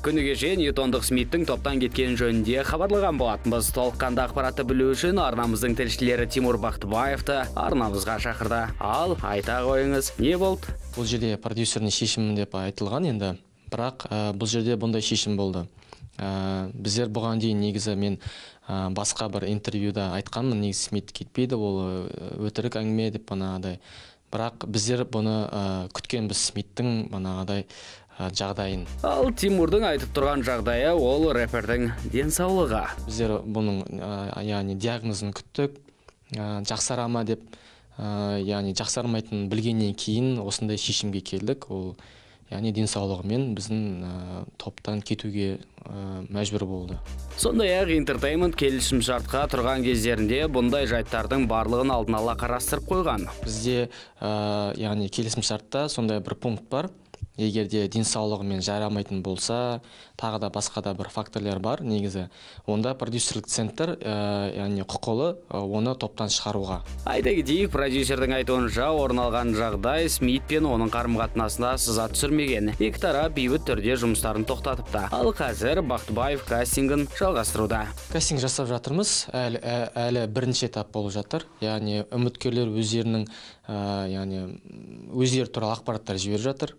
Күні кеше Ньютондық Смиттің топтан кеткен жөнінде хабарлаған болатынбыз. Толыққанды ақпаратты білу үшін арнамыздың тілшілері Тимур Бақтыбаевты арнамызға шақырды. Ал айта қойыңыз, не болды? Бұл жерде продюсердің шешімі деп айтылған енді, бірақ бұл жерде бұндай шешім болды. Біздер бұған дейін негізі мен басқа бір интервьюда айтқанмын, негізі Смит кетпейді, ол өтірік әңгіме деп банағадай. Бірақ біздер бұны күткенбіз Смиттің банағадай жағдайын. Ал Тимурдың айтып тұрған жағдайы ол рэпердің денсаулығы. Біздер бұның яғни диагнозын күттік, жақсара ма деп, яғни жақсармайтынын білгеннен кейін осындай шешімге келдік. Ол яғни денсаулығымен біздің топтан кетуге мәжбүр болды. Сондай-ақ Entertainment келісім шартқа тұрған кездерінде бұндай жайттардың барлығын алдын ала қарастырып қойған. Бізде яғни келісім шартта сондай бір пункт бар. Егерде денсаулығымен жарамайтын болса, тағы да басқа да бір факторлар бар негізі. Онда продюсерлік центр, яғни құқылы оны топтан шығаруға. Айта кетейік, продюсердің айтуынша орын алған жағдай Смит пен оның қарым-қатынасына сызат түсірмеген. Екі тарап бейбіт түрде жұмыстарын тоқтатыпты. Ал қазір Бақтыбаев кастингін жалғастыруда. Кастинг жасап жатырмыз, әлі бірінші этап болып жатыр. Яғни үміткерлер өздерінің өздері туралы ақпараттар жіберіп жатыр.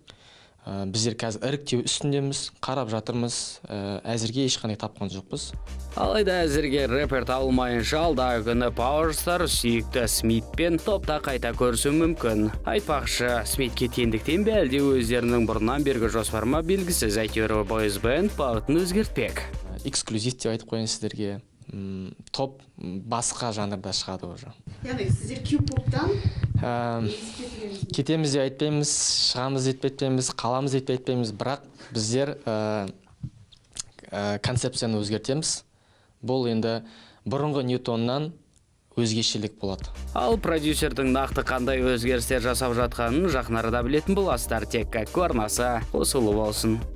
Біздер қазір іріктеу үстіндеміз, қарап жатырмыз, әзірге ешқандай тапқан жоқпыз. Алайда әзірге рэпер табылмайынша алдағы күні Powerstar сүйікті Смитпен топта қайта көрісу мүмкін. Айтпақшы, Смит кеткендіктен бе әлде өздерінің бұрыннан бергі жоспарма белгісіз, әйтеуір бойз бенд бағытын өзгертпек. Эксклюзив деп айтып қояйын сіздерге. Топ басқа жанрда шығады уже. Яғни сіздер Q-поптан кетеміз деп айтпаймыз, шығамыз деп айтпаймыз, қаламыз деп айтпаймыз, бірақ біздер концепцияны өзгертеміз. Бұл енді бұрынғы Ньютоннан өзгешелік болады. Ал продюсердің нақты қандай өзгерістер жасап жатқанын жақын арада білетін боласыздар. Тек арнасы қосулы болсын.